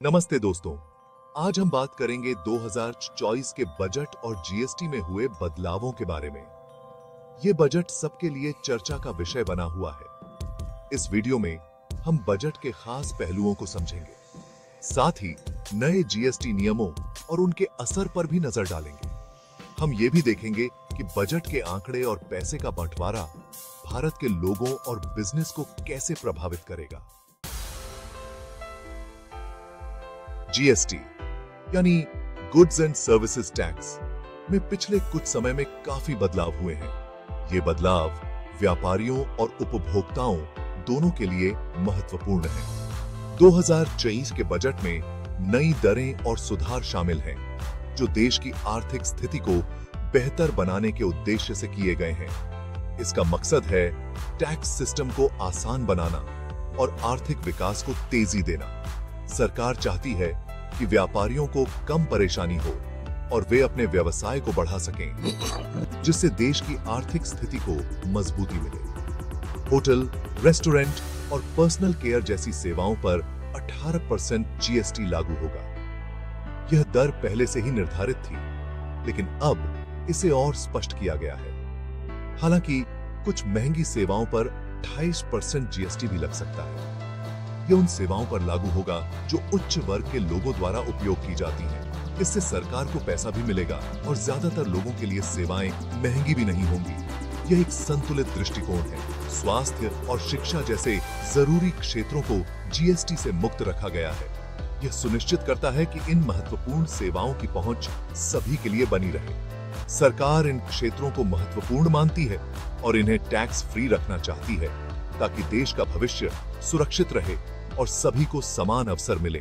नमस्ते दोस्तों, आज हम बात करेंगे 2024 के बजट और जीएसटी में हुए बदलावों के बारे में। ये बजट सबके लिए चर्चा का विषय बना हुआ है। इस वीडियो में हम बजट के खास पहलुओं को समझेंगे, साथ ही नए जीएसटी नियमों और उनके असर पर भी नजर डालेंगे। हम ये भी देखेंगे कि बजट के आंकड़े और पैसे का बंटवारा भारत के लोगों और बिजनेस को कैसे प्रभावित करेगा। जीएसटी यानी गुड्स एंड सर्विसेज टैक्स में पिछले कुछ समय में काफी बदलाव हुए हैं। ये बदलाव व्यापारियों और उपभोक्ताओं दोनों के लिए महत्वपूर्ण है। 2023 के बजट में नई दरें और सुधार शामिल हैं, जो देश की आर्थिक स्थिति को बेहतर बनाने के उद्देश्य से किए गए हैं। इसका मकसद है टैक्स सिस्टम को आसान बनाना और आर्थिक विकास को तेजी देना। सरकार चाहती है कि व्यापारियों को कम परेशानी हो और वे अपने व्यवसाय को बढ़ा सकें, जिससे देश की आर्थिक स्थिति को मजबूती मिले। होटल, रेस्टोरेंट और पर्सनल केयर जैसी सेवाओं पर 18% जीएसटी लागू होगा। यह दर पहले से ही निर्धारित थी, लेकिन अब इसे और स्पष्ट किया गया है। हालांकि कुछ महंगी सेवाओं पर 28% जीएसटी भी लग सकता है। यह उन सेवाओं पर लागू होगा जो उच्च वर्ग के लोगों द्वारा उपयोग की जाती हैं। इससे सरकार को पैसा भी मिलेगा और ज्यादातर लोगों के लिए सेवाएं महंगी भी नहीं होंगी। यह एक संतुलित दृष्टिकोण है। स्वास्थ्य और शिक्षा जैसे जरूरी क्षेत्रों को जीएसटी से मुक्त रखा गया है। यह सुनिश्चित करता है कि इन महत्वपूर्ण सेवाओं की पहुंच सभी के लिए बनी रहे। सरकार इन क्षेत्रों को महत्वपूर्ण मानती है और इन्हें टैक्स फ्री रखना चाहती है, ताकि देश का भविष्य सुरक्षित रहे और सभी को समान अवसर मिले।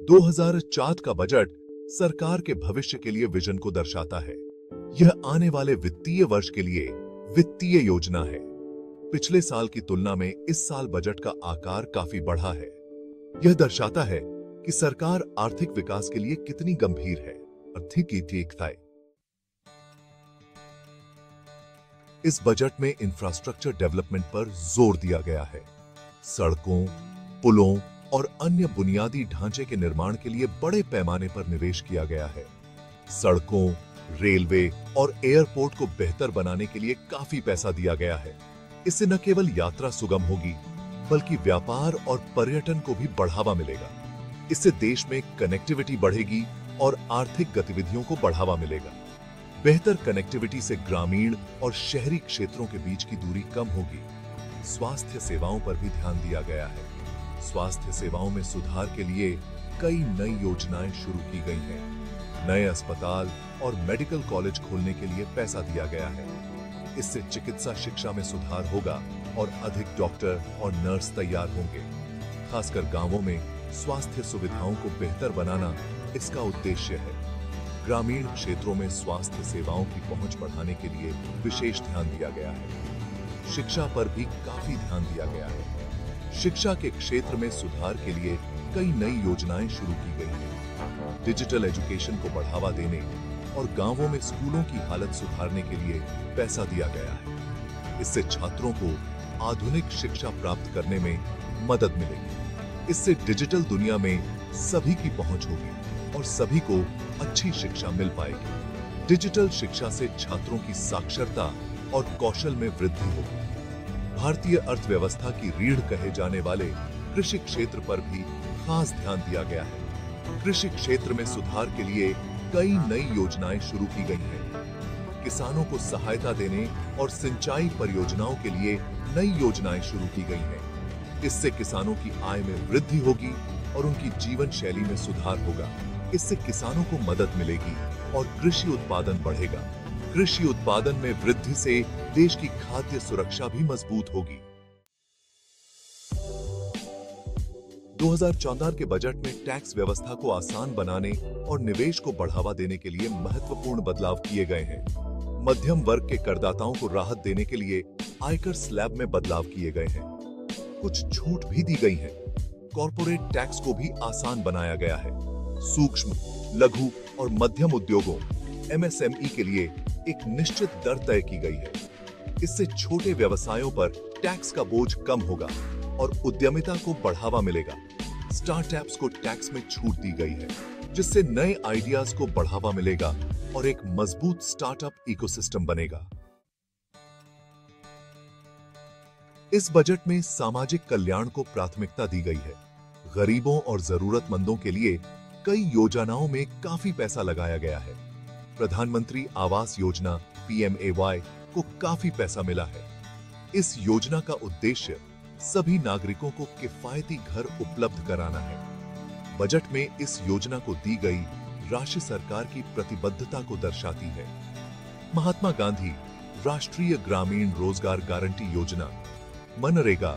2004 का बजट सरकार के भविष्य के लिए विजन को दर्शाता है। यह आने वाले वित्तीय वर्ष के लिए वित्तीय योजना है। पिछले साल की तुलना में इस साल बजट का आकार काफी बढ़ा है। यह दर्शाता है कि सरकार आर्थिक विकास के लिए कितनी गंभीर है। इस बजट में इंफ्रास्ट्रक्चर डेवलपमेंट पर जोर दिया गया है। सड़कों, पुलों और अन्य बुनियादी ढांचे के निर्माण के लिए बड़े पैमाने पर निवेश किया गया है। सड़कों, रेलवे और एयरपोर्ट को बेहतर बनाने के लिए काफी पैसा दिया गया है। इससे न केवल यात्रा सुगम होगी, बल्कि व्यापार और पर्यटन को भी बढ़ावा मिलेगा। इससे देश में कनेक्टिविटी बढ़ेगी और आर्थिक गतिविधियों को बढ़ावा मिलेगा। बेहतर कनेक्टिविटी से ग्रामीण और शहरी क्षेत्रों के बीच की दूरी कम होगी। स्वास्थ्य सेवाओं पर भी ध्यान दिया गया है। स्वास्थ्य सेवाओं में सुधार के लिए कई नई योजनाएं शुरू की गई हैं। नए अस्पताल और मेडिकल कॉलेज खोलने के लिए पैसा दिया गया है। इससे चिकित्सा शिक्षा में सुधार होगा और अधिक डॉक्टर और नर्स तैयार होंगे। खासकर गांवों में स्वास्थ्य सुविधाओं को बेहतर बनाना इसका उद्देश्य है। ग्रामीण क्षेत्रों में स्वास्थ्य सेवाओं की पहुंच बढ़ाने के लिए विशेष ध्यान दिया गया है। शिक्षा पर भी काफी ध्यान दिया गया है। शिक्षा के क्षेत्र में सुधार के लिए कई नई योजनाएं शुरू की गई हैं। डिजिटल एजुकेशन को बढ़ावा देने और गांवों में स्कूलों की हालत सुधारने के लिए पैसा दिया गया है। इससे छात्रों को आधुनिक शिक्षा प्राप्त करने में मदद मिलेगी। इससे डिजिटल दुनिया में सभी की पहुंच होगी और सभी को अच्छी शिक्षा मिल पाएगी। डिजिटल शिक्षा से छात्रों की साक्षरता और कौशल में वृद्धि होगी। भारतीय अर्थव्यवस्था की रीढ़ कहे जाने वाले कृषि क्षेत्र पर भी खास ध्यान दिया गया है। कृषि क्षेत्र में सुधार के लिए कई नई योजनाएं शुरू की गई हैं। किसानों को सहायता देने और सिंचाई परियोजनाओं के लिए नई योजनाएं शुरू की गई हैं। इससे किसानों की आय में वृद्धि होगी और उनकी जीवन शैली में सुधार होगा। इससे किसानों को मदद मिलेगी और कृषि उत्पादन बढ़ेगा। कृषि उत्पादन में वृद्धि से देश की खाद्य सुरक्षा भी मजबूत होगी। 2014 के बजट में टैक्स व्यवस्था को आसान बनाने और निवेश को बढ़ावा देने के लिए महत्वपूर्ण बदलाव किए गए हैं। मध्यम वर्ग के करदाताओं को राहत देने के लिए आयकर स्लैब में बदलाव किए गए हैं। कुछ छूट भी दी गई है। कॉर्पोरेट टैक्स को भी आसान बनाया गया है। सूक्ष्म, लघु और मध्यम उद्योगों एमएसएमई के लिए एक निश्चित दर तय की गई है। इससे छोटे व्यवसायों पर टैक्स का बोझ कम होगा और उद्यमिता को बढ़ावा मिलेगा। स्टार्टअप्स को टैक्स में छूट दी गई है, जिससे नए आइडियाज को बढ़ावा मिलेगा और एक मजबूत स्टार्टअप इकोसिस्टम बनेगा। इस बजट में सामाजिक कल्याण को प्राथमिकता दी गई है। गरीबों और जरूरतमंदों के लिए कई योजनाओं में काफी पैसा लगाया गया है। प्रधानमंत्री आवास योजना PMAY को काफी पैसा मिला है। इस योजना का उद्देश्य सभी नागरिकों को किफायती घर उपलब्ध कराना है। बजट में इस योजना को दी गई राशि सरकार की प्रतिबद्धता को दर्शाती है। महात्मा गांधी राष्ट्रीय ग्रामीण रोजगार गारंटी योजना मनरेगा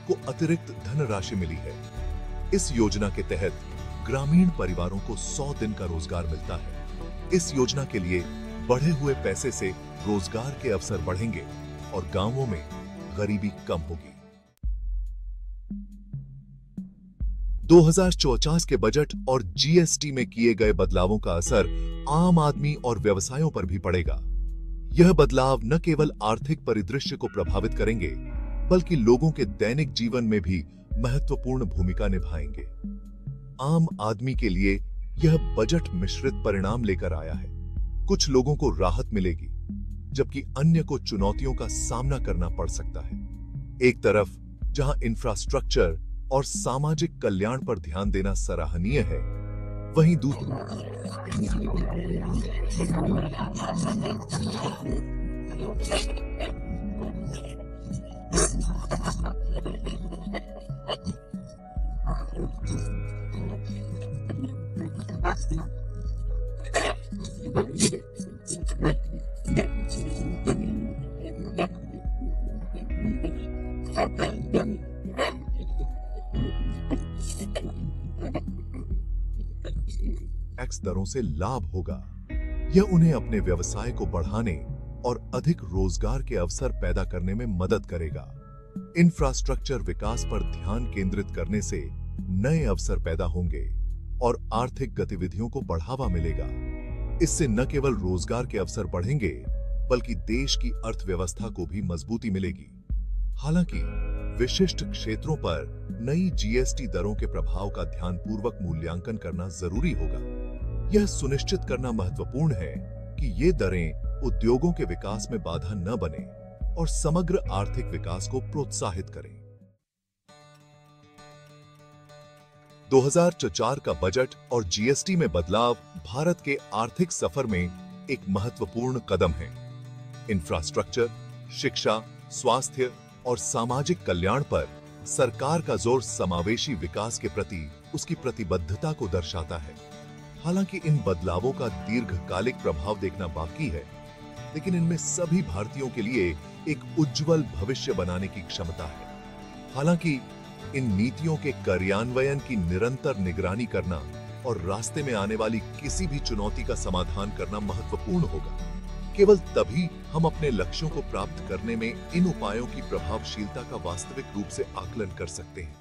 को अतिरिक्त धनराशि मिली है। इस योजना के तहत ग्रामीण परिवारों को 100 दिन का रोजगार मिलता है। इस योजना के लिए बढ़े हुए पैसे से रोजगार के अवसर बढ़ेंगे और गांवों में गरीबी कम होगी। 2054 के बजट और GST में किए गए बदलावों का असर आम आदमी और व्यवसायों पर भी पड़ेगा। यह बदलाव न केवल आर्थिक परिदृश्य को प्रभावित करेंगे, बल्कि लोगों के दैनिक जीवन में भी महत्वपूर्ण भूमिका निभाएंगे। आम आदमी के लिए यह बजट मिश्रित परिणाम लेकर आया है। कुछ लोगों को राहत मिलेगी, जबकि अन्य को चुनौतियों का सामना करना पड़ सकता है। एक तरफ जहां इंफ्रास्ट्रक्चर और सामाजिक कल्याण पर ध्यान देना सराहनीय है, वहीं दूसरी टैक्स दरों से लाभ होगा। यह उन्हें अपने व्यवसाय को बढ़ाने और अधिक रोजगार के अवसर पैदा करने में मदद करेगा। इंफ्रास्ट्रक्चर विकास पर ध्यान केंद्रित करने से नए अवसर पैदा होंगे और आर्थिक गतिविधियों को बढ़ावा मिलेगा। इससे न केवल रोजगार के अवसर बढ़ेंगे, बल्कि देश की अर्थव्यवस्था को भी मजबूती मिलेगी। हालांकि विशिष्ट क्षेत्रों पर नई GST दरों के प्रभाव का ध्यानपूर्वक मूल्यांकन करना जरूरी होगा। यह सुनिश्चित करना महत्वपूर्ण है कि ये दरें उद्योगों के विकास में बाधा न बने और समग्र आर्थिक विकास को प्रोत्साहित करें। 2004 का बजट और GST में बदलाव भारत के आर्थिक सफर में एक महत्वपूर्ण कदम है। इंफ्रास्ट्रक्चर, शिक्षा, स्वास्थ्य और सामाजिक कल्याण पर सरकार का जोर समावेशी विकास के प्रति उसकी प्रतिबद्धता को दर्शाता है। हालांकि इन बदलावों का दीर्घकालिक प्रभाव देखना बाकी है, लेकिन इनमें सभी भारतीयों के लिए एक उज्जवल भविष्य बनाने की क्षमता है। हालांकि इन नीतियों के कार्यान्वयन की निरंतर निगरानी करना और रास्ते में आने वाली किसी भी चुनौती का समाधान करना महत्वपूर्ण होगा। केवल तभी हम अपने लक्ष्यों को प्राप्त करने में इन उपायों की प्रभावशीलता का वास्तविक रूप से आकलन कर सकते हैं।